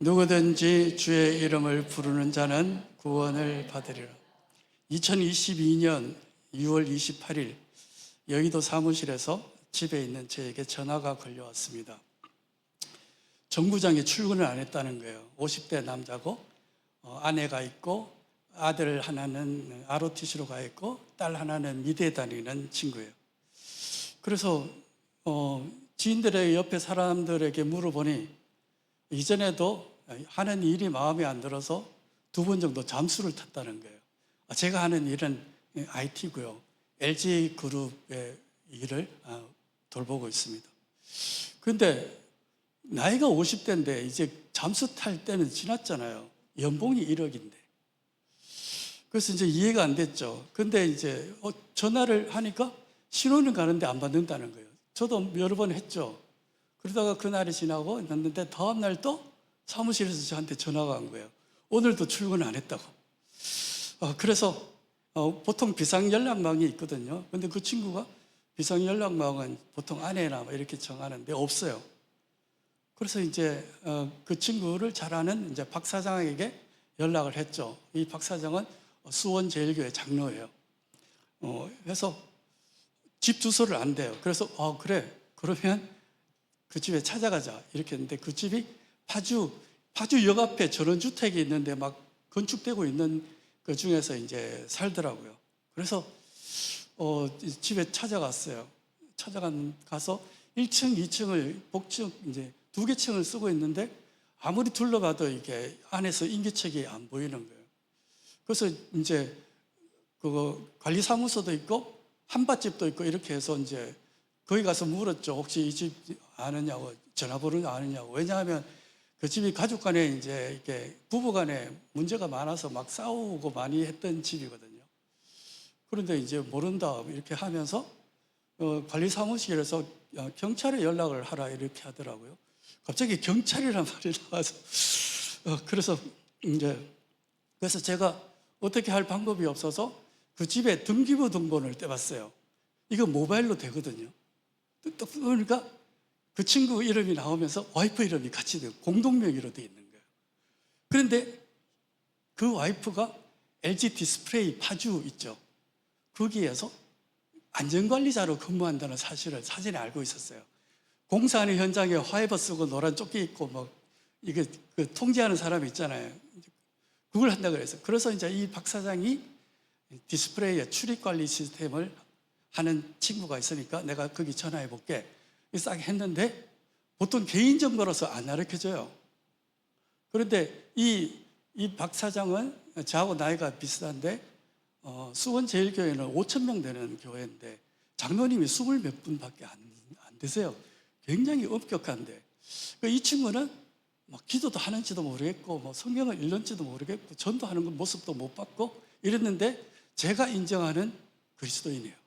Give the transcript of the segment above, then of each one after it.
누구든지 주의 이름을 부르는 자는 구원을 받으리라. 2022년 6월 28일 여의도 사무실에서 집에 있는 저에게 전화가 걸려왔습니다. 정구장에 출근을 안 했다는 거예요. 50대 남자고 아내가 있고 아들 하나는 ROTC로 가 있고 딸 하나는 미대에 다니는 친구예요. 그래서 지인들의 옆에 사람들에게 물어보니 이전에도 하는 일이 마음에 안 들어서 2번 정도 잠수를 탔다는 거예요. 제가 하는 일은 IT고요. LG그룹의 일을 돌보고 있습니다. 그런데 나이가 50대인데 이제 잠수 탈 때는 지났잖아요. 연봉이 1억인데. 그래서 이제 이해가 안 됐죠. 근데 이제 전화를 하니까 신호는 가는데 안 받는다는 거예요. 저도 여러 번 했죠. 그러다가 그날이 지나고 있는데 다음날 또 사무실에서 저한테 전화가 온 거예요. 오늘도 출근 안 했다고. 그래서 보통 비상연락망이 있거든요. 근데 그 친구가 비상연락망은 보통 아내나 이렇게 정하는데 없어요. 그래서 이제 그 친구를 잘 아는 이제 박 사장에게 연락을 했죠. 이 박 사장은 수원제일교회 장로예요. 그래서 집 주소를 안 돼요. 그래서 그래, 그러면 그 집에 찾아가자 이렇게 했는데 그 집이 파주역 앞에 전원주택이 있는데 막 건축되고 있는 그 중에서 이제 살더라고요. 그래서 집에 찾아갔어요. 가서 1층, 2층을 복층 이제 2개 층을 쓰고 있는데 아무리 둘러봐도 이게 안에서 인기척이 안 보이는 거예요. 그래서 이제 그거 관리사무소도 있고 한밭집도 있고 이렇게 해서 이제 거기 가서 물었죠. 혹시 이 집 아느냐고, 전화번호 아느냐고. 왜냐하면 그 집이 가족 간에 이제 이렇게 부부 간에 문제가 많아서 막 싸우고 많이 했던 집이거든요. 그런데 이제 모른다 이렇게 하면서 관리사무실에서 경찰에 연락을 하라 이렇게 하더라고요. 갑자기 경찰이란 말이 나와서 그래서 제가 어떻게 할 방법이 없어서 그 집에 등기부 등본을 떼봤어요. 이거 모바일로 되거든요. 딱 보니까 그 친구 이름이 나오면서 와이프 이름이 같이 되고 공동명의로 되어 있는 거예요. 그런데 그 와이프가 LG 디스플레이 파주 있죠. 거기에서 안전관리자로 근무한다는 사실을 사전에 알고 있었어요. 공사하는 현장에 화이버 쓰고 노란 조끼 입고 막 이게 그 통제하는 사람이 있잖아요. 그걸 한다고 그랬어요. 그래서 이제 이 박 사장이 디스플레이의 출입관리 시스템을 하는 친구가 있으니까 내가 거기 전화해 볼게. 싹 했는데 보통 개인정보로서 안 가르쳐줘요. 그런데 이 박 사장은 저하고 나이가 비슷한데 수원제일교회는 5,000명 되는 교회인데 장로님이 20몇 분밖에 안 되세요. 굉장히 엄격한데 이 친구는 막 기도도 하는지도 모르겠고 뭐 성경을 읽는지도 모르겠고 전도하는 건 모습도 못 봤고 이랬는데 제가 인정하는 그리스도인이에요.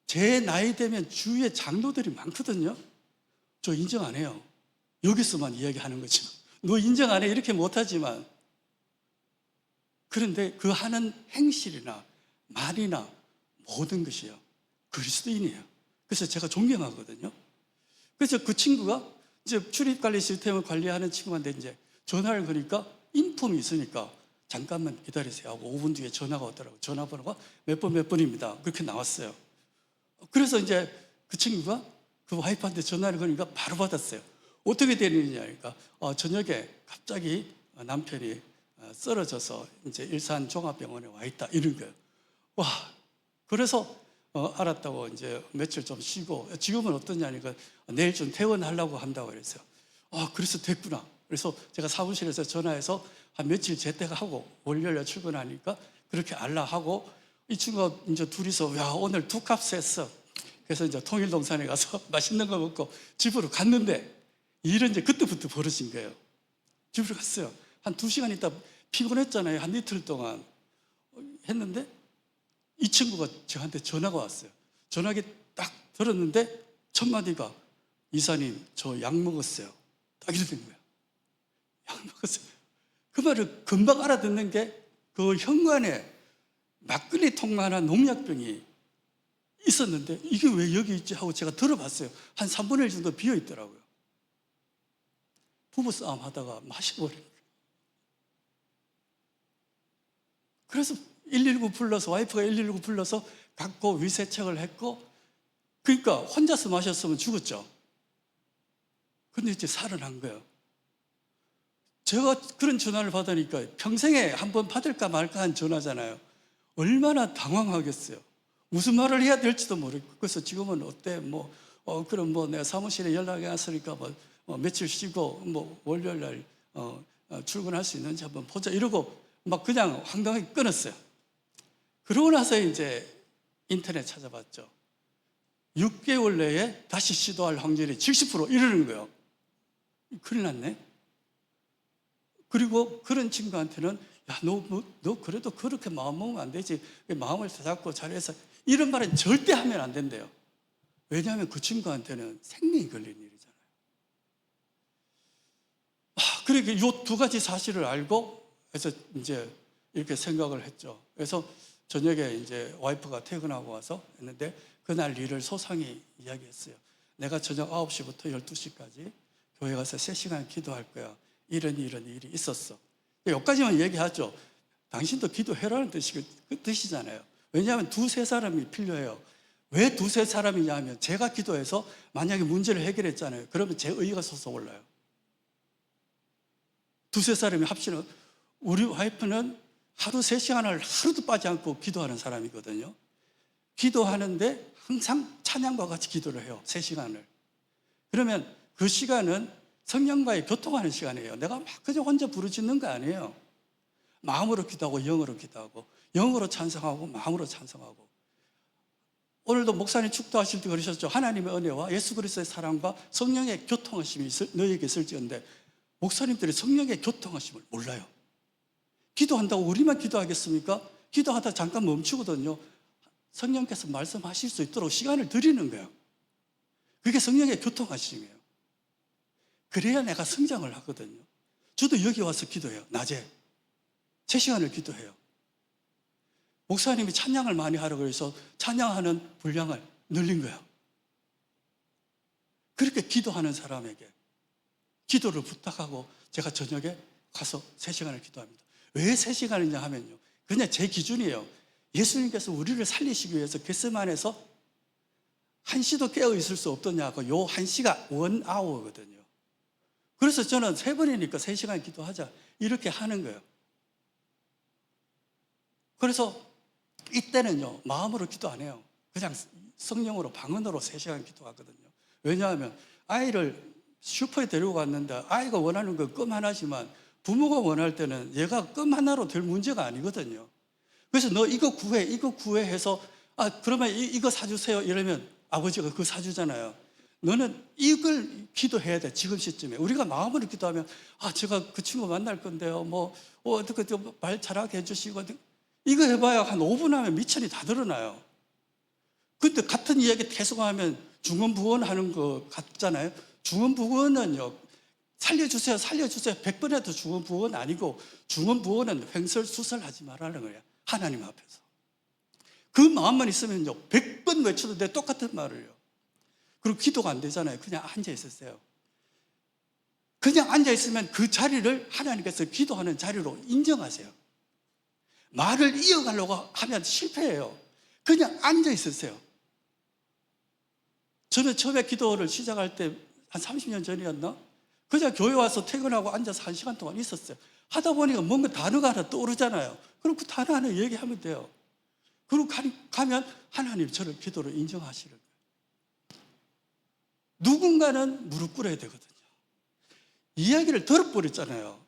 제 나이 되면 주위에 장로들이 많거든요. 저 인정 안 해요. 여기서만 이야기하는 거죠. 너 인정 안 해 이렇게 못하지만 그런데 그 하는 행실이나 말이나 모든 것이요 그리스도인이에요. 그래서 제가 존경하거든요. 그래서 그 친구가 이제 출입관리 시스템을 관리하는 친구한테 이제 전화를 거니까 인품이 있으니까 잠깐만 기다리세요 하고 5분 뒤에 전화가 오더라고요. 전화번호가 몇 번입니다. 그렇게 나왔어요. 그래서 이제 그 친구가 그 와이프한테 전화를 거니까 바로 받았어요. 어떻게 되느냐 하니까 저녁에 갑자기 남편이 쓰러져서 이제 일산 종합병원에 와 있다 이런 거예요. 와, 그래서 알았다고 이제 며칠 좀 쉬고 지금은 어떠냐니까 내일 좀 퇴원하려고 한다고 그랬어요. 그래서 됐구나. 그래서 제가 사무실에서 전화해서 한 며칠 재택하고 월요일에 출근하니까 그렇게 알라 하고 이 친구가 이제 둘이서 야 오늘 2값 셌어. 그래서 이제 통일동산에 가서 맛있는 거 먹고 집으로 갔는데 일은 이제 그때부터 벌어진 거예요. 집으로 갔어요. 한 2시간 있다 피곤했잖아요. 한 이틀 동안 했는데 이 친구가 저한테 전화가 왔어요. 전화기 딱 들었는데 첫 마디가 이사님 저 약 먹었어요. 딱 이렇게 된 거예요. 약 먹었어요. 그 말을 금방 알아듣는 게 그 현관에 막걸리 통만한 농약병이 있었는데 이게 왜 여기 있지 하고 제가 들어봤어요. 한 3분의 1 정도 비어 있더라고요. 부부싸움 하다가 마셔버린 거예요. 그래서 119 불러서, 와이프가 119 불러서 갖고 위세척을 했고, 그러니까 혼자서 마셨으면 죽었죠. 근데 이제 살아난 거예요. 제가 그런 전화를 받으니까 평생에 한번 받을까 말까 한 전화잖아요. 얼마나 당황하겠어요. 무슨 말을 해야 될지도 모르겠고. 그래서 지금은 어때? 그럼 내가 사무실에 연락이 왔으니까 며칠 쉬고 월요일 날 출근할 수 있는지 한번 보자. 이러고 막 그냥 황당하게 끊었어요. 그러고 나서 이제 인터넷 찾아봤죠. 6개월 내에 다시 시도할 확률이 70% 이러는 거예요. 큰일 났네. 그리고 그런 친구한테는 야, 너 그래도 그렇게 마음 먹으면 안 되지. 마음을 다잡고 잘해서, 이런 말은 절대 하면 안 된대요. 왜냐하면 그 친구한테는 생명이 걸린 일이잖아요. 그러니까 이 두 가지 사실을 알고 해서 이제 이렇게 생각을 했죠. 그래서 저녁에 이제 와이프가 퇴근하고 와서 했는데, 그날 일을 소상히 이야기했어요. 내가 저녁 9시부터 12시까지 교회 가서 3시간 기도할 거야. 이런 일이 있었어. 여기까지만 얘기하죠. 당신도 기도해라는 뜻이잖아요. 왜냐하면 두세 사람이 필요해요. 왜 두세 사람이냐 하면, 제가 기도해서 만약에 문제를 해결했잖아요. 그러면 제 의의가 솟아올라요. 두세 사람이 합치는, 우리 와이프는 하루 3시간을 하루도 빠지 않고 기도하는 사람이거든요. 기도하는데 항상 찬양과 같이 기도를 해요. 3시간을. 그러면 그 시간은 성령과의 교통하는 시간이에요. 내가 막 그저 혼자 부르짖는 거 아니에요. 마음으로 기도하고 영으로 기도하고, 영으로 찬성하고 마음으로 찬성하고. 오늘도 목사님 축도하실 때 그러셨죠. 하나님의 은혜와 예수 그리스도의 사랑과 성령의 교통하심이 너희에게 있을지언데, 목사님들이 성령의 교통하심을 몰라요. 기도한다고 우리만 기도하겠습니까? 기도하다 잠깐 멈추거든요. 성령께서 말씀하실 수 있도록 시간을 드리는 거예요. 그게 성령의 교통하심이에요. 그래야 내가 성장을 하거든요. 저도 여기 와서 기도해요. 낮에 3시간을 기도해요. 목사님이 찬양을 많이 하라고 해서 찬양하는 분량을 늘린 거예요. 그렇게 기도하는 사람에게 기도를 부탁하고 제가 저녁에 가서 3시간을 기도합니다. 왜 3시간이냐 하면요, 그냥 제 기준이에요. 예수님께서 우리를 살리시기 위해서 겟세마네에서 1시도 깨어 있을 수 없더냐고, 요 1시가 1아워거든요. 그래서 저는 3번이니까 3시간 기도하자 이렇게 하는 거예요. 그래서 이때는요, 마음으로 기도 안 해요. 그냥 성령으로, 방언으로 3시간 기도하거든요. 왜냐하면 아이를 슈퍼에 데리고 갔는데 아이가 원하는 건 껌 하나지만 부모가 원할 때는 얘가 껌 하나로 될 문제가 아니거든요. 그래서 너 이거 구해 해서 그러면 이거 사주세요 이러면 아버지가 그거 사주잖아요. 너는 이걸 기도해야 돼. 지금 시점에 우리가 마음으로 기도하면 제가 그 친구 만날 건데요, 어떻게 좀 말 잘하게 해주시고, 이거 해봐야 한 5분 하면 미천이 다 드러나요. 근데 같은 이야기 계속하면 중언부언하는 거 같잖아요. 중언부언은요, 살려주세요 100번 해도 중언부언 아니고, 중언부언은 횡설수설하지 말라는 거예요. 하나님 앞에서 그 마음만 있으면요 100번 외쳐도 돼, 똑같은 말을요. 그리고 기도가 안 되잖아요. 그냥 앉아 있으세요. 그냥 앉아 있으면 그 자리를 하나님께서 기도하는 자리로 인정하세요. 말을 이어가려고 하면 실패해요. 그냥 앉아 있으세요. 저는 처음에 기도를 시작할 때 한 30년 전이었나? 그냥 교회 와서 퇴근하고 앉아서 1시간 동안 있었어요. 하다 보니까 뭔가 단어가 하나 떠오르잖아요. 그럼 그 단어 하나 얘기하면 돼요. 그리고 가면 하나님 저를 기도로 인정하시는 거예요. 누군가는 무릎 꿇어야 되거든요. 이야기를 들어버렸잖아요.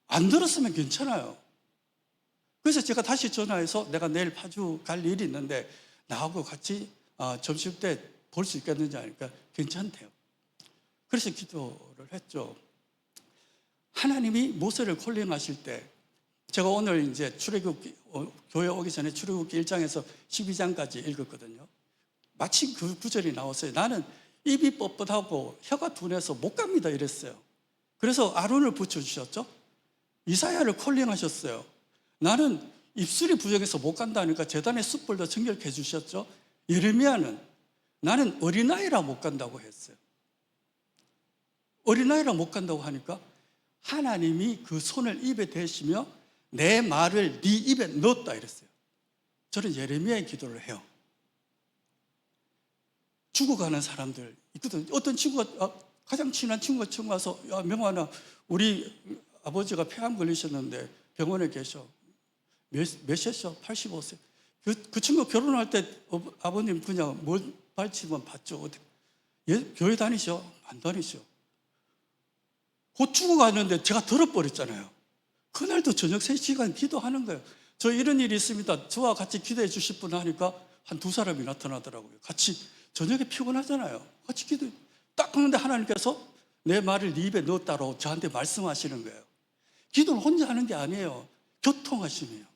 안 들었으면 괜찮아요. 그래서 제가 다시 전화해서 내가 내일 파주 갈 일이 있는데 나하고 같이 점심 때 볼 수 있겠는지 하니까 괜찮대요. 그래서 기도를 했죠. 하나님이 모세를 콜링하실 때, 제가 오늘 이제 교회 오기 전에 출애굽기 1장에서 12장까지 읽었거든요. 마침 그 구절이 나왔어요. 나는 입이 뻣뻣하고 혀가 둔해서 못 갑니다 이랬어요. 그래서 아론을 붙여주셨죠. 이사야를 콜링하셨어요. 나는 입술이 부족해서 못 간다니까 제단의 숯불도 정결케 해주셨죠. 예레미야는 나는 어린아이라 못 간다고 했어요. 어린아이라 못 간다고 하니까 하나님이 그 손을 입에 대시며 내 말을 네 입에 넣었다 이랬어요. 저는 예레미야의 기도를 해요. 죽어가는 사람들 있거든. 어떤 친구가 가장 친한 친구가 처음 와서, 야 명환아, 우리 아버지가 폐암 걸리셨는데 병원에 계셔. 몇이셔? 85세. 그 친구 결혼할 때 아버님 그냥 뭘 발치면 받죠. 교회 다니셔? 안 다니셔. 곧 죽어가는데 제가 들어버렸잖아요. 그날도 저녁 3시간 기도하는 거예요. 저 이런 일이 있습니다. 저와 같이 기도해 주실 분 하니까 한 2사람이 나타나더라고요. 같이 저녁에 피곤하잖아요. 같이 기도. 딱 하는데 하나님께서 내 말을 네 입에 넣었다고 저한테 말씀하시는 거예요. 기도는 혼자 하는 게 아니에요. 교통하심이에요.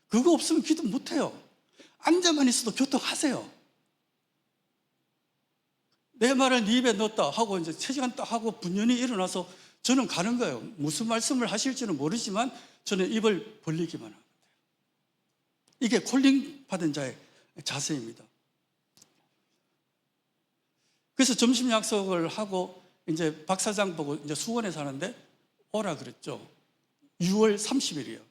그거 없으면 기도 못해요. 앉아만 있어도 교통하세요. 내 말을 네 입에 넣었다 하고 이제 3시간 딱 하고 분연히 일어나서 저는 가는 거예요. 무슨 말씀을 하실지는 모르지만 저는 입을 벌리기만 합니다. 이게 콜링 받은 자의 자세입니다. 그래서 점심 약속을 하고 이제 박 사장 보고 이제 수원에 사는데 오라 그랬죠. 6월 30일이에요.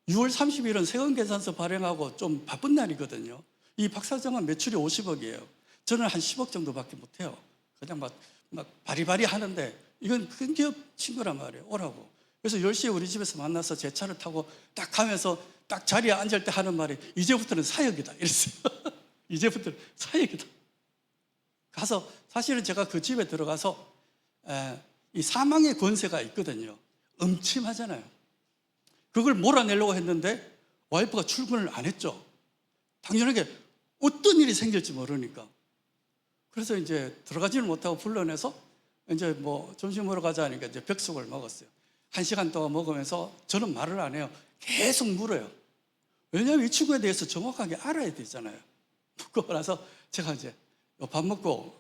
6월 30일은 세금계산서 발행하고 좀 바쁜 날이거든요. 이 박 사장은 매출이 50억이에요. 저는 한 10억 정도밖에 못해요. 그냥 막 바리바리 하는데 이건 큰 기업 친구란 말이에요. 오라고. 그래서 10시에 우리 집에서 만나서 제 차를 타고 딱 가면서 딱 자리에 앉을 때 하는 말이 이제부터는 사역이다 이랬어요. 이제부터는 사역이다. 가서 사실은 제가 그 집에 들어가서 이 사망의 권세가 있거든요. 음침하잖아요. 그걸 몰아내려고 했는데 와이프가 출근을 안 했죠. 당연하게 어떤 일이 생길지 모르니까. 그래서 이제 들어가지는 못하고 불러내서 이제 뭐 점심 먹으러 가자 하니까 이제 벽속을 먹었어요. 1시간 동안 먹으면서 저는 말을 안 해요. 계속 물어요. 왜냐하면 이 친구에 대해서 정확하게 알아야 되잖아요. 묻고 나서 제가 이제 밥 먹고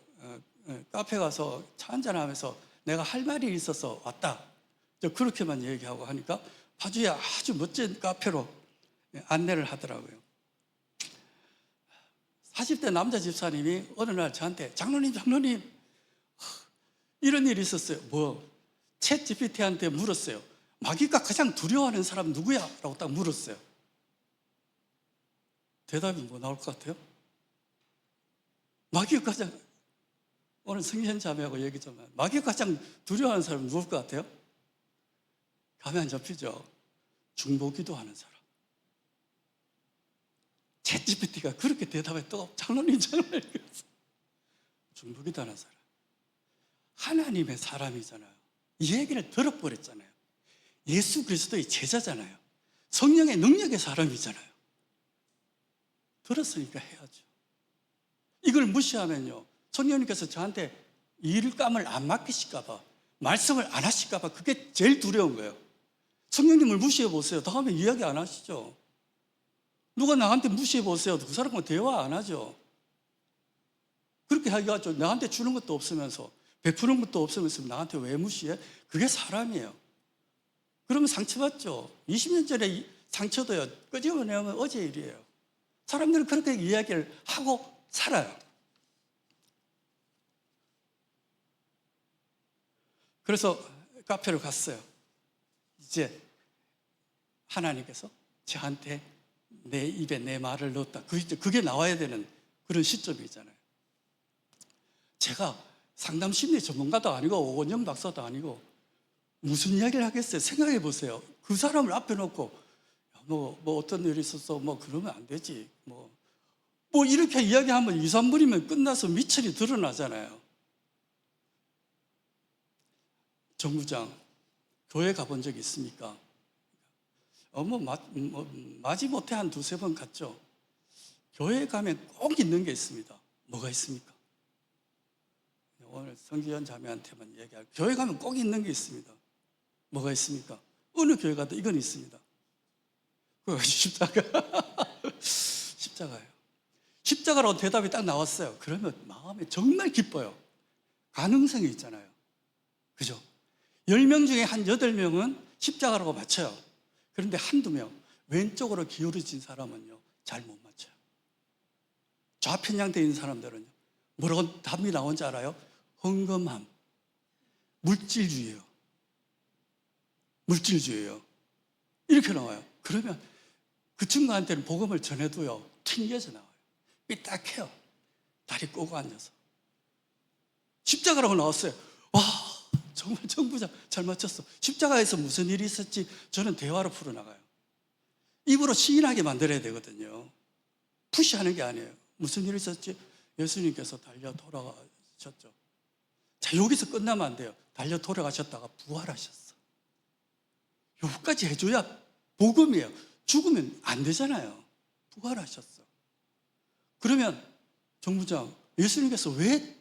카페 가서 차 한잔 하면서 내가 할 말이 있어서 왔다. 그렇게만 얘기하고 하니까 파주에 아주 멋진 카페로 안내를 하더라고요. 40대 남자 집사님이 어느 날 저한테 장로님 이런 일이 있었어요. 챗 GPT한테 물었어요. 마귀가 가장 두려워하는 사람 누구야? 라고 딱 물었어요. 대답이 뭐 나올 것 같아요? 마귀가 가장, 오늘 성현 자매하고 얘기 좀 해요. 마귀가 가장 두려워하는 사람은 누굴 것 같아요? 감이 안 잡히죠? 중보기도 하는 사람. 챗 GPT가 그렇게 대답했다고 장로님 중보기도 하는 사람. 하나님의 사람이잖아요. 이 얘기를 들어버렸잖아요. 예수 그리스도의 제자잖아요. 성령의 능력의 사람이잖아요. 들었으니까 해야죠. 이걸 무시하면요, 성령님께서 저한테 일감을 안 맡기실까 봐, 말씀을 안 하실까 봐, 그게 제일 두려운 거예요. 성령님을 무시해 보세요. 다음에 이야기 안 하시죠. 누가 나한테 무시해 보세요. 그 사람과 대화 안 하죠. 그렇게 하기가 나한테 주는 것도 없으면서, 베푸는 것도 없으면서 나한테 왜 무시해? 그게 사람이에요. 그러면 상처받죠. 20년 전에 상처도요, 끄집어내면 어제 일이에요. 사람들은 그렇게 이야기를 하고 살아요. 그래서 카페로 갔어요. 이제 하나님께서 저한테 내 입에 내 말을 넣었다. 그게 나와야 되는 그런 시점이잖아요. 제가 상담 심리 전문가도 아니고 오건영 박사도 아니고 무슨 이야기를 하겠어요? 생각해 보세요. 그 사람을 앞에 놓고 뭐 어떤 일이 있었어? 뭐 그러면 안 되지. 뭐 이렇게 이야기하면 2, 3분이면 끝나서 미천이 드러나잖아요. 정구장 교회 가본 적 있습니까? 마지못해 한 2-3번 갔죠. 교회 가면 꼭 있는 게 있습니다. 뭐가 있습니까? 오늘 성기현 자매한테만 얘기할, 교회 가면 꼭 있는 게 있습니다. 뭐가 있습니까? 어느 교회 가도 이건 있습니다. 그것이 십자가예요. 십자가라고 대답이 딱 나왔어요. 그러면 마음에 정말 기뻐요. 가능성이 있잖아요. 그죠? 10명 중에 한 8명은 십자가라고 맞춰요. 그런데 한두 명, 왼쪽으로 기울어진 사람은요, 잘 못 맞춰요. 좌편향되어 있는 사람들은요, 뭐라고 답이 나온지 알아요? 헌금함, 물질주의예요. 물질주의예요. 이렇게 나와요. 그러면 그 친구한테는 복음을 전해도요, 튕겨져 나와요. 삐딱해요. 다리 꼬고 앉아서. 십자가라고 나왔어요. 와, 정말 정부장 잘 맞췄어. 십자가에서 무슨 일이 있었지? 저는 대화로 풀어나가요. 입으로 시인하게 만들어야 되거든요. 푸시하는 게 아니에요. 무슨 일이 있었지? 예수님께서 달려 돌아가셨죠. 자, 여기서 끝나면 안 돼요. 달려 돌아가셨다가 부활하셨어. 여기까지 해줘야 복음이에요. 죽으면 안 되잖아요. 부활하셨어. 그러면 정부장, 예수님께서 왜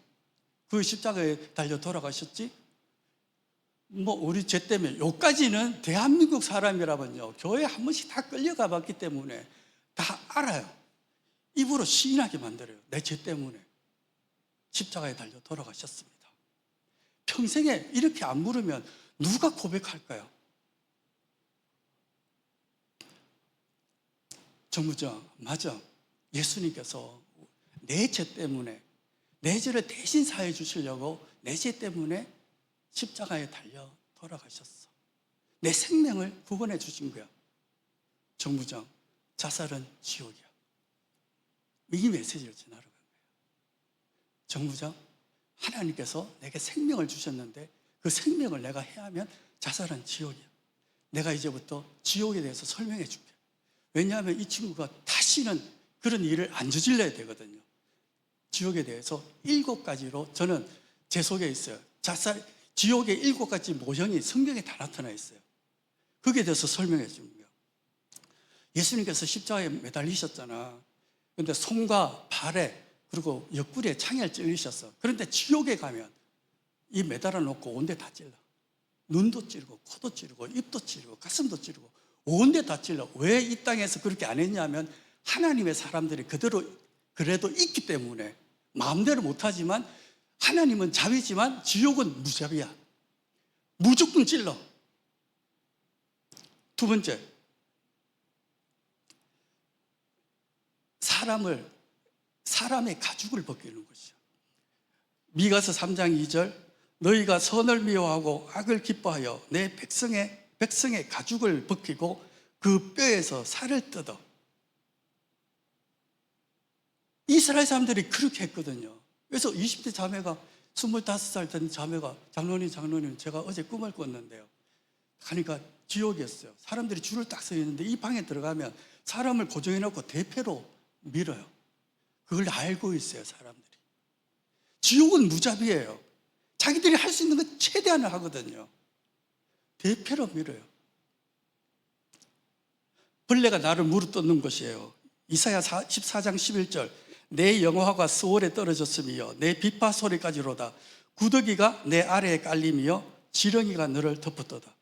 그 십자가에 달려 돌아가셨지? 우리 죄 때문에. 여기까지는 대한민국 사람이라면요, 교회 한 번씩 다 끌려가 봤기 때문에 다 알아요. 입으로 시인하게 만들어요. 내 죄 때문에 십자가에 달려 돌아가셨습니다. 평생에 이렇게 안 물으면 누가 고백할까요? 정부장, 맞아. 예수님께서 내 죄 때문에, 내 죄를 대신 사해 주시려고 내 죄 때문에 십자가에 달려 돌아가셨어. 내 생명을 구원해 주신 거야. 정부장, 자살은 지옥이야. 이 메시지를 전하러 간 거예요. 정부장, 하나님께서 내게 생명을 주셨는데 그 생명을 내가 해하면 자살은 지옥이야. 내가 이제부터 지옥에 대해서 설명해 줄게. 왜냐하면 이 친구가 다시는 그런 일을 안 저질러야 되거든요. 지옥에 대해서 7가지로 저는 제 속에 있어요. 지옥의 7가지 모형이 성경에 다 나타나 있어요. 거기에 대해서 설명해 줍니다. 예수님께서 십자가에 매달리셨잖아. 그런데 손과 발에 그리고 옆구리에 창을 찔리셨어. 그런데 지옥에 가면 이 매달아 놓고 온데 다 찔러. 눈도 찌르고 코도 찌르고 입도 찌르고 가슴도 찌르고 온데 다 찔러. 왜 이 땅에서 그렇게 안 했냐면 하나님의 사람들이 그대로 그래도 있기 때문에 마음대로 못하지만 하나님은 자비지만 지옥은 무자비야. 무조건 찔러. 두 번째, 사람의 가죽을 벗기는 것이죠. 미가서 3장 2절, 너희가 선을 미워하고 악을 기뻐하여 내 백성의 가죽을 벗기고 그 뼈에서 살을 뜯어. 이스라엘 사람들이 그렇게 했거든요. 그래서 20대 자매가 25살 된 자매가 장로님 제가 어제 꿈을 꿨는데요. 가니까 지옥이었어요. 사람들이 줄을 딱 서 있는데 이 방에 들어가면 사람을 고정해 놓고 대패로 밀어요. 그걸 알고 있어요, 사람들이. 지옥은 무자비예요. 자기들이 할 수 있는 건 최대한을 하거든요. 대패로 밀어요. 벌레가 나를 물어뜯는 것이에요. 이사야 14장 11절, 내 영화가 수월에 떨어졌으며 내 비파 소리까지로다. 구더기가 내 아래에 깔리며 지렁이가 너를 덮었도다.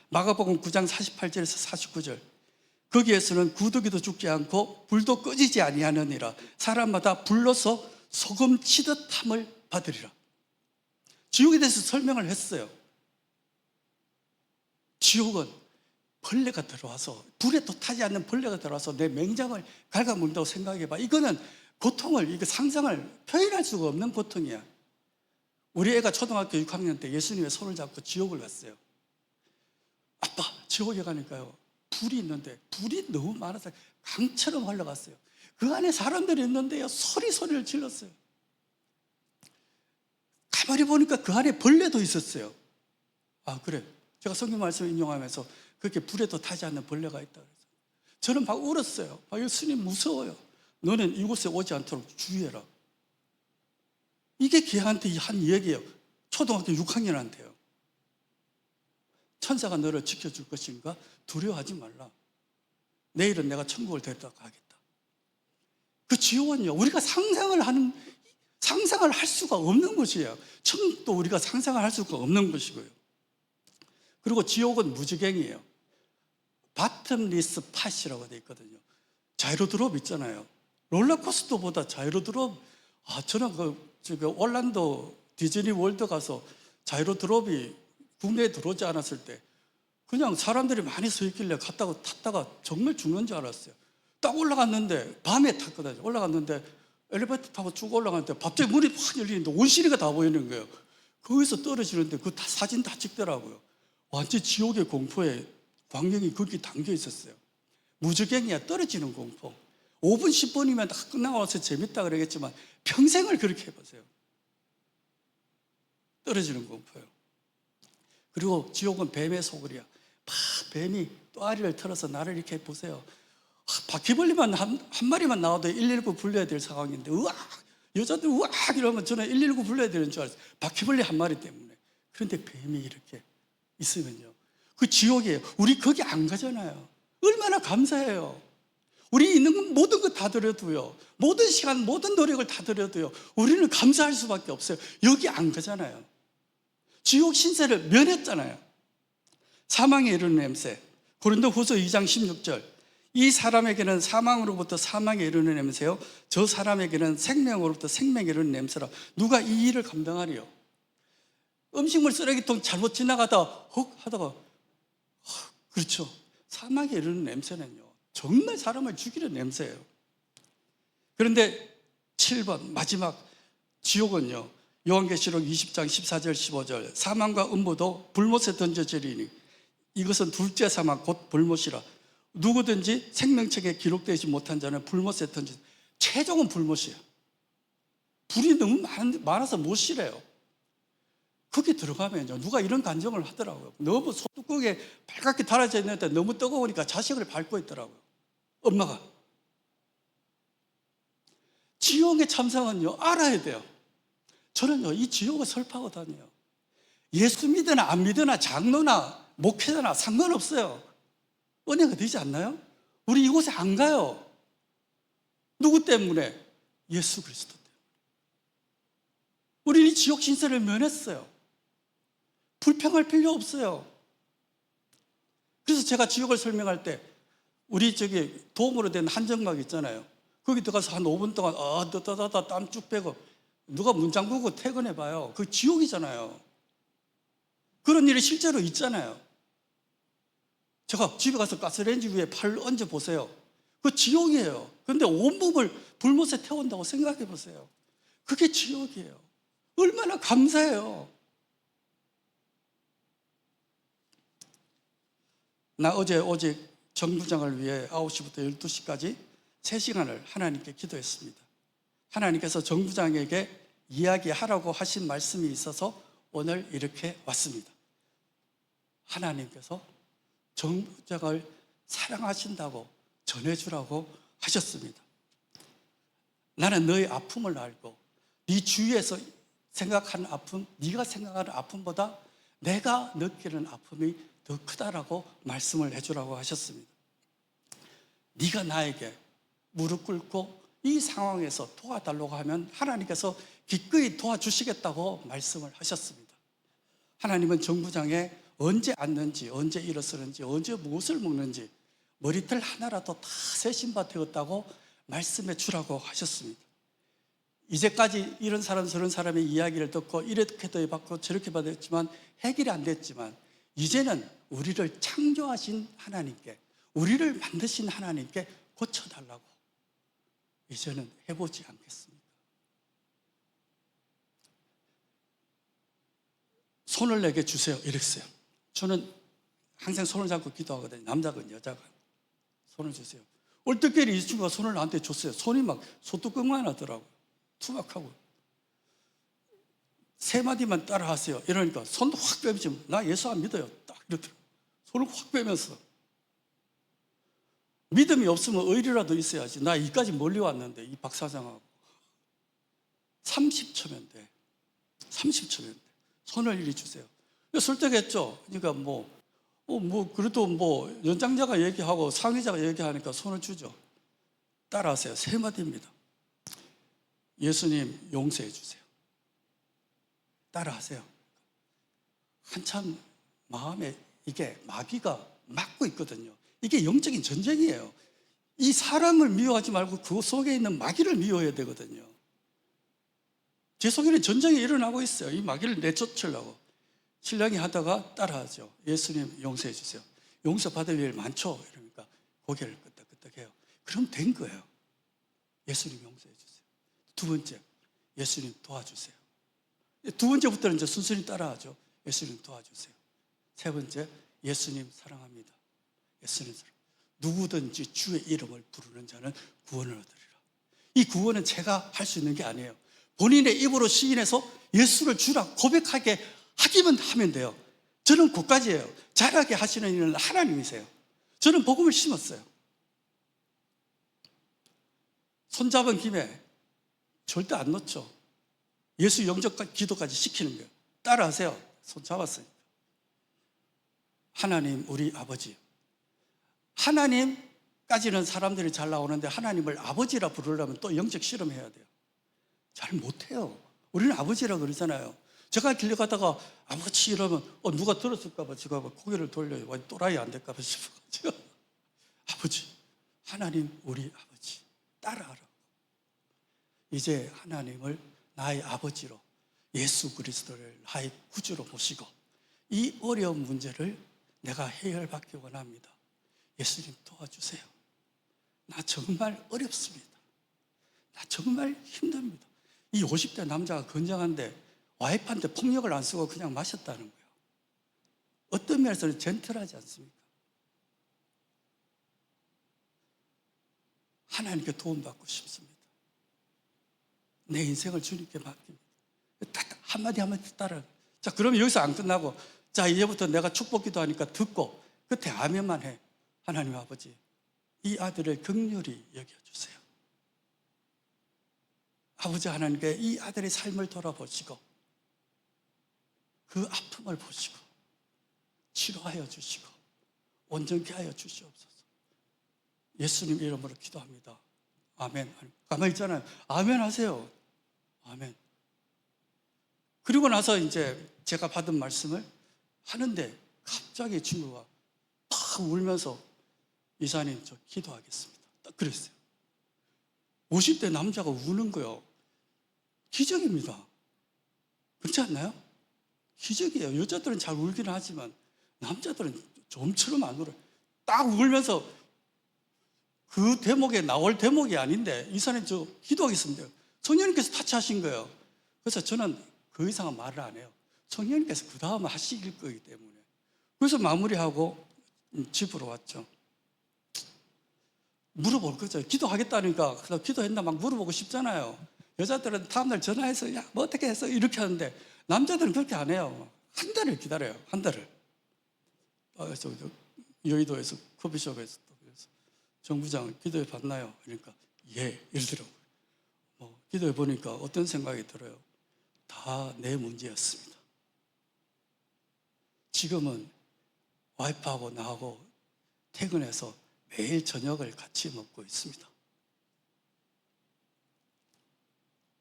마가복음 9장 48절에서 49절, 거기에서는 구더기도 죽지 않고 불도 꺼지지 아니하느니라. 사람마다 불러서 소금 치듯 함을 받으리라. 지옥에 대해서 설명을 했어요. 지옥은 벌레가 들어와서, 불에 또 타지 않는 벌레가 들어와서 내 맹장을 갉아먹는다고 생각해봐. 이거는 고통을, 상상을 표현할 수가 없는 고통이야. 우리 애가 초등학교 6학년 때 예수님의 손을 잡고 지옥을 갔어요. 아빠, 지옥에 가니까요, 불이 있는데 불이 너무 많아서 강처럼 흘러갔어요. 그 안에 사람들이 있는데요, 소리를 질렀어요. 가만히 보니까 그 안에 벌레도 있었어요. 아, 그래. 제가 성경 말씀을 인용하면서 그렇게 불에도 타지 않는 벌레가 있다 그래서 저는 막 울었어요. 예수님 무서워요. 너는 이곳에 오지 않도록 주의해라. 이게 걔한테 한 이야기예요. 초등학교 6학년한테요. 천사가 너를 지켜줄 것인가? 두려워하지 말라. 내일은 내가 천국을 데려다 가겠다. 그 지옥은요, 우리가 상상을 할 수가 없는 것이에요. 천국도 우리가 상상을 할 수가 없는 것이고요. 그리고 지옥은 무지갱이에요. 바텀리스 팟이라고 되어 있거든요. 자이로드롭 있잖아요. 롤러코스터보다 자이로드롭, 저는 올란도 디즈니 월드 가서 자이로드롭이 국내에 들어오지 않았을 때 그냥 사람들이 많이 서 있길래 탔다가 정말 죽는 줄 알았어요. 딱 올라갔는데, 밤에 탔거든요. 올라갔는데 엘리베이터 타고 쭉 올라갔는데 갑자기 문이 확 열리는데 온실이가 다 보이는 거예요. 거기서 떨어지는데 그 사진 다 찍더라고요. 완전 지옥의 공포에 광경이 거기 담겨 있었어요. 무적행이야, 떨어지는 공포. 5분, 10분이면 다 끝나고 재밌다 그러겠지만 평생을 그렇게 해보세요. 떨어지는 공포예요. 그리고 지옥은 뱀의 소굴이야. 뱀이 또아리를 털어서 나를 이렇게 보세요. 바퀴벌레만 한 마리만 나와도 119 불러야 될 상황인데, 으악! 여자들 으악! 이러면 저는 119 불러야 되는 줄 알았어요. 바퀴벌레 한 마리 때문에. 그런데 뱀이 이렇게 있으면요, 그 지옥이에요. 우리 거기 안 가잖아요. 얼마나 감사해요. 우리 있는 모든 것 다 들여도요, 모든 시간, 모든 노력을 다 들여도요, 우리는 감사할 수밖에 없어요. 여기 안 가잖아요. 지옥 신세를 면했잖아요. 사망에 이르는 냄새. 고린도후서 2장 16절. 이 사람에게는 사망으로부터 사망에 이르는 냄새요, 저 사람에게는 생명으로부터 생명에 이르는 냄새라. 누가 이 일을 감당하리요? 음식물 쓰레기통 잘못 지나가다 헉 하다가 그렇죠. 사망에 이르는 냄새는요, 정말 사람을 죽이는 냄새예요. 그런데 7번 마지막 지옥은요, 요한계시록 20장 14절 15절. 사망과 음부도 불못에 던져지리니 이것은 둘째 사망 곧 불못이라. 누구든지 생명책에 기록되지 못한 자는 불못에 던져. 최종은 불못이에요. 불이 너무 많아서 못 실해요. 거기 들어가면요, 누가 이런 간증을 하더라고요. 너무 소뚜껑에 빨갛게 달아져 있는데 너무 뜨거우니까 자식을 밟고 있더라고요. 엄마가. 지옥의 참상은요, 알아야 돼요. 저는요, 이 지옥을 설파하고 다녀요. 예수 믿으나 안 믿으나 장로나 목회자나 상관없어요. 은혜가 되지 않나요? 우리 이곳에 안 가요. 누구 때문에? 예수 그리스도 때문에. 우리는 이 지옥 신세를 면했어요. 불평할 필요 없어요. 그래서 제가 지옥을 설명할 때 우리 도움으로 된 한정막 있잖아요. 거기 들어가서 한 5분 동안 떠다다 땀 쭉 빼고 누가 문 잠그고 퇴근해봐요. 그 지옥이잖아요. 그런 일이 실제로 있잖아요. 제가 집에 가서 가스레인지 위에 팔 얹어보세요. 그 지옥이에요. 그런데 온몸을 불못에 태운다고 생각해 보세요. 그게 지옥이에요. 얼마나 감사해요. 나 어제 오직 정부장을 위해 9시부터 12시까지 3시간을 하나님께 기도했습니다. 하나님께서 정부장에게 이야기하라고 하신 말씀이 있어서 오늘 이렇게 왔습니다. 하나님께서 정부장을 사랑하신다고 전해주라고 하셨습니다. 나는 너의 아픔을 알고 네 주위에서 생각하는 아픔, 네가 생각하는 아픔보다 내가 느끼는 아픔이 더 크다라고 말씀을 해주라고 하셨습니다. 네가 나에게 무릎 꿇고 이 상황에서 도와달라고 하면 하나님께서 기꺼이 도와주시겠다고 말씀을 하셨습니다. 하나님은 정부장에 언제 앉는지, 언제 일어서는지, 언제 무엇을 먹는지 머리털 하나라도 다 세신바 되었다고 말씀해 주라고 하셨습니다. 이제까지 이런 사람 저런 사람의 이야기를 듣고 이렇게도 해봤고 저렇게 받았지만 해결이 안 됐지만 이제는 우리를 창조하신 하나님께, 우리를 만드신 하나님께 고쳐달라고 이제는 해보지 않겠습니까? 손을 내게 주세요 이랬어요. 저는 항상 손을 잡고 기도하거든요. 남자건 여자건 손을 주세요. 얼떨결에 이 친구가 손을 나한테 줬어요. 손이 막 소뚜껑만 하더라고요. 투박하고. 3마디만 따라 하세요 이러니까 손도 확 빼면서 나 예수 안 믿어요 딱 이러더라고요. 손을 확 빼면서. 믿음이 없으면 의리라도 있어야지. 나 이까지 멀리 왔는데 이 박사장하고 30초면 돼. 30초면 돼. 손을 이리 주세요. 설득했죠. 그러니까 그래도 연장자가 얘기하고 상위자가 얘기하니까 손을 주죠. 따라하세요. 3마디입니다. 예수님 용서해 주세요. 따라하세요. 한참 마음에 이게 마귀가 막고 있거든요. 이게 영적인 전쟁이에요. 이 사람을 미워하지 말고 그 속에 있는 마귀를 미워해야 되거든요. 제 속에는 전쟁이 일어나고 있어요. 이 마귀를 내쫓으려고. 신랑이 하다가 따라하죠. 예수님 용서해 주세요. 용서받을 일 많죠? 이러니까 고개를 끄덕끄덕해요. 그럼 된 거예요. 예수님 용서해 주세요. 2번째, 예수님 도와주세요. 2번째부터는 이제 순순히 따라하죠. 예수님 도와주세요. 세 번째, 예수님 사랑합니다. 예수님 사랑. 누구든지 주의 이름을 부르는 자는 구원을 얻으리라. 이 구원은 제가 할 수 있는 게 아니에요. 본인의 입으로 시인해서 예수를 주라 고백하게 하기만 하면 돼요. 저는 그까지예요. 잘하게 하시는 일은 하나님이세요. 저는 복음을 심었어요. 손잡은 김에 절대 안 놓죠. 예수 영접 기도까지 시키는 거예요. 따라하세요. 손 잡았어요. 하나님 우리 아버지. 하나님까지는 사람들이 잘 나오는데 하나님을 아버지라 부르려면 또 영적 실험해야 돼요. 잘 못해요. 우리는 아버지라 그러잖아요. 제가 길 가다가 아버지 이러면 누가 들었을까 봐 제가 고개를 돌려요. 또라이 안 될까 봐 싶어가지고. 아버지, 하나님 우리 아버지 따라하라. 이제 하나님을 나의 아버지로 예수 그리스도를 나의 구주로 모시고 이 어려운 문제를 내가 해결받기 원합니다. 예수님 도와주세요. 나 정말 어렵습니다. 나 정말 힘듭니다. 이 50대 남자가 건장한데 와이프한테 폭력을 안 쓰고 그냥 마셨다는 거예요. 어떤 면에서는 젠틀하지 않습니까? 하나님께 도움받고 싶습니다. 내 인생을 주님께 맡깁니다. 한마디 따라. 자, 그러면 여기서 안 끝나고, 자, 이제부터 내가 축복 기도하니까 듣고, 끝에 아멘만 해. 하나님 아버지, 이 아들을 긍휼히 여겨주세요. 아버지 하나님께 이 아들의 삶을 돌아보시고, 그 아픔을 보시고, 치료하여 주시고, 온전케 하여 주시옵소서. 예수님 이름으로 기도합니다. 아멘. 가만히 있잖아요. 아멘 하세요. 아멘. 그리고 나서 이제 제가 받은 말씀을 하는데 갑자기 친구가 팍 울면서 이사님 저 기도하겠습니다. 딱 그랬어요. 50대 남자가 우는 거요. 기적입니다. 그렇지 않나요? 기적이에요. 여자들은 잘 울기는 하지만 남자들은 좀처럼 안 울어요. 딱 울면서 그 대목에 나올 대목이 아닌데 이사님 저 기도하겠습니다. 성령님께서 타치하신 거예요. 그래서 저는 그 이상은 말을 안 해요. 성령님께서 그 다음에 하실 거기 때문에. 그래서 마무리하고 집으로 왔죠. 물어볼 거죠. 기도하겠다니까 기도했나 막 물어보고 싶잖아요. 여자들은 다음날 전화해서 야, 뭐 어떻게 했어? 이렇게 하는데 남자들은 그렇게 안 해요. 한 달을 기다려요. 한 달을. 그래서 여의도에서 커피숍에서 정부장 기도해 봤나요? 그러니까 예 이러더라고요. 기도해 보니까 어떤 생각이 들어요? 다 내 문제였습니다. 지금은 와이프하고 나하고 퇴근해서 매일 저녁을 같이 먹고 있습니다.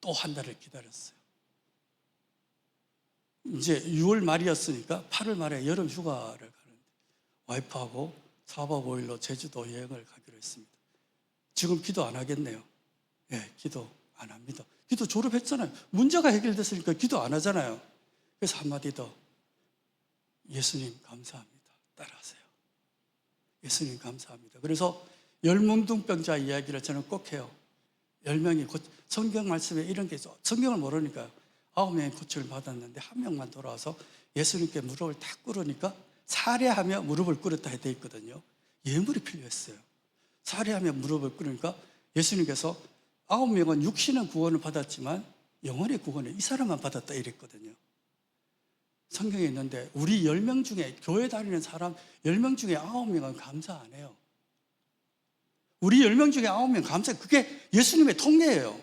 또 한 달을 기다렸어요. 이제 6월 말이었으니까 8월 말에 여름 휴가를 가는데 와이프하고 4박 5일로 제주도 여행을 가기로 했습니다. 지금 기도 안 하겠네요. 예, 기도 안 합니다. 기도 졸업했잖아요. 문제가 해결됐으니까 기도 안 하잖아요. 그래서 한마디 더. 예수님 감사합니다. 따라하세요. 예수님 감사합니다. 그래서 열문둥병자 이야기를 저는 꼭 해요. 10명이 성경 말씀에 이런 게 있어. 성경을 모르니까 9명이 고침을 받았는데 한 명만 돌아와서 예수님께 무릎을 탁 꿇으니까 살해하며 무릎을 꿇었다 돼 있거든요. 예물이 필요했어요. 살해하며 무릎을 꿇으니까 예수님께서 9명은 육신의 구원을 받았지만 영혼의 구원을 이 사람만 받았다 이랬거든요. 성경에 있는데 우리 10명 중에 교회 다니는 사람 10명 중에 9명은 감사 안 해요. 우리 10명 중에 9명 감사, 그게 예수님의 통례예요.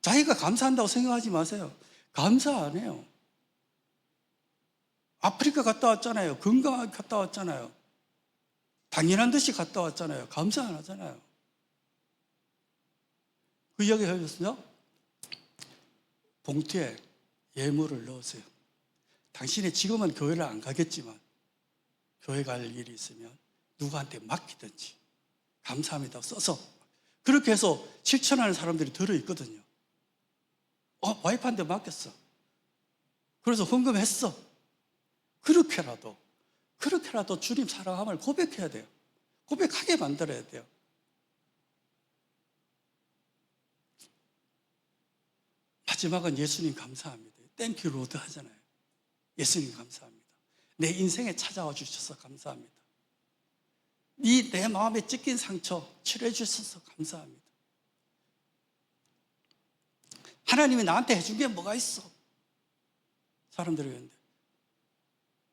자기가 감사한다고 생각하지 마세요. 감사 안 해요. 아프리카 갔다 왔잖아요. 건강하게 갔다 왔잖아요. 당연한 듯이 갔다 왔잖아요. 감사 안 하잖아요. 그 이야기 해줬어요. 봉투에 예물을 넣으세요. 당신이 지금은 교회를 안 가겠지만 교회 갈 일이 있으면 누구한테 맡기든지 감사합니다 써서 그렇게 해서 실천하는 사람들이 들어있거든요. 와이프한테 맡겼어. 그래서 헌금했어. 그렇게라도 주님 사랑함을 고백해야 돼요. 고백하게 만들어야 돼요. 마지막은 예수님 감사합니다. 땡큐 로드 하잖아요. 예수님 감사합니다. 내 인생에 찾아와 주셔서 감사합니다. 이 내 마음에 찢긴 상처 치료해 주셔서 감사합니다. 하나님이 나한테 해준 게 뭐가 있어? 사람들이 그러는데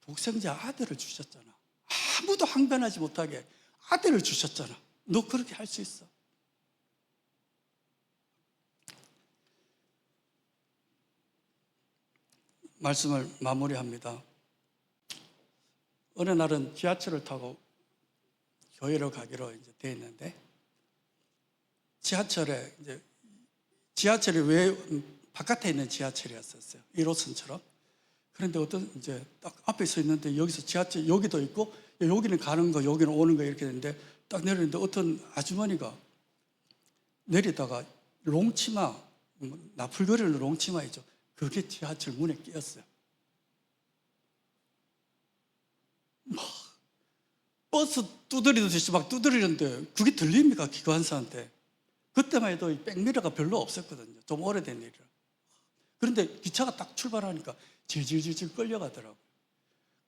독생자 아들을 주셨잖아. 아무도 항변하지 못하게 아들을 주셨잖아. 너 그렇게 할 수 있어. 말씀을 마무리합니다. 어느 날은 지하철을 타고 교회로 가기로 이제 돼 있는데, 지하철이 왜 바깥에 있는 지하철이었었어요. 1호선처럼. 그런데 어떤 이제 딱 앞에 서 있는데, 여기서 지하철 여기도 있고 여기는 가는 거 여기는 오는 거 이렇게 되는데, 딱 내리는데 어떤 아주머니가 내리다가 롱치마, 나풀거리는 롱치마이죠. 그게 지하철 문에 끼었어요. 막 버스 두드리듯이 막 두드리는데 그게 들립니까? 기관사한테. 그때만 해도 이 백미러가 별로 없었거든요. 좀 오래된 일이라. 그런데 기차가 딱 출발하니까 질질질질 끌려가더라고요.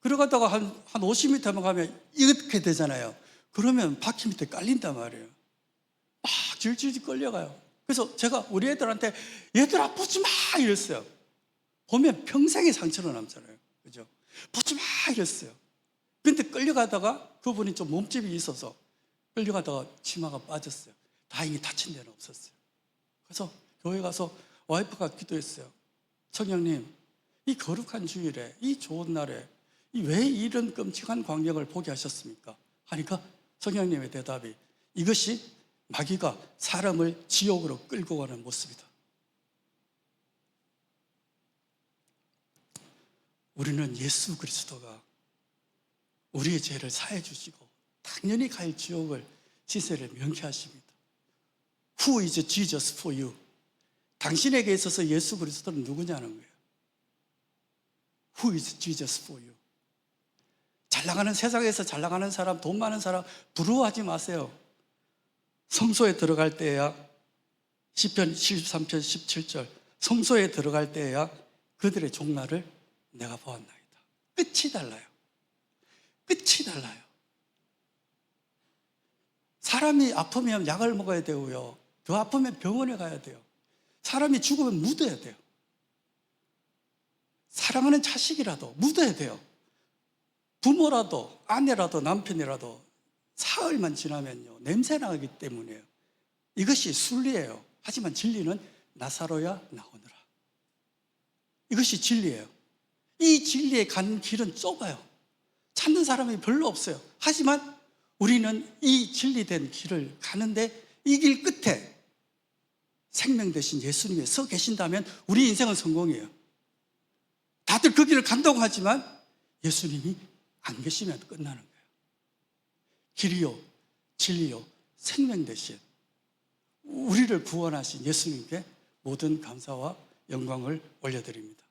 그러가다가 한 50m만 가면 이렇게 되잖아요. 그러면 바퀴 밑에 깔린단 말이에요. 막 질질질 끌려가요. 그래서 제가 우리 애들한테 얘들아 보지 마 이랬어요. 보면 평생의 상처로 남잖아요. 그죠? 보지 마 이랬어요. 근데 끌려가다가 그분이 좀 몸집이 있어서 끌려가다가 치마가 빠졌어요. 다행히 다친 데는 없었어요. 그래서 교회 가서 와이프가 기도했어요. 성령님, 이 거룩한 주일에, 이 좋은 날에 왜 이런 끔찍한 광경을 보게 하셨습니까? 하니까 성령님의 대답이, 이것이 마귀가 사람을 지옥으로 끌고 가는 모습이다. 우리는 예수 그리스도가 우리의 죄를 사해 주시고 당연히 갈 지옥을 시세를 명쾌하십니다. Who is Jesus for you? 당신에게 있어서 예수 그리스도는 누구냐는 거예요. Who is Jesus for you? 잘 나가는 세상에서 잘 나가는 사람, 돈 많은 사람 부러워하지 마세요. 성소에 들어갈 때야, 시편 73편 17절, 성소에 들어갈 때야 그들의 종날을 내가 보았나이다. 끝이 달라요. 끝이 달라요. 사람이 아프면 약을 먹어야 되고요. 더 아프면 병원에 가야 돼요. 사람이 죽으면 묻어야 돼요. 사랑하는 자식이라도 묻어야 돼요. 부모라도 아내라도 남편이라도 사흘만 지나면요 냄새 나기 때문이에요. 이것이 순리예요. 하지만 진리는 나사로야 나오너라. 이것이 진리예요. 이 진리에 가는 길은 좁아요. 찾는 사람이 별로 없어요. 하지만 우리는 이 진리된 길을 가는데 이 길 끝에 생명 대신 예수님이 서 계신다면 우리 인생은 성공이에요. 다들 그 길을 간다고 하지만 예수님이 안 계시면 끝나는 거예요. 길이요, 진리요, 생명 대신 우리를 구원하신 예수님께 모든 감사와 영광을 올려드립니다.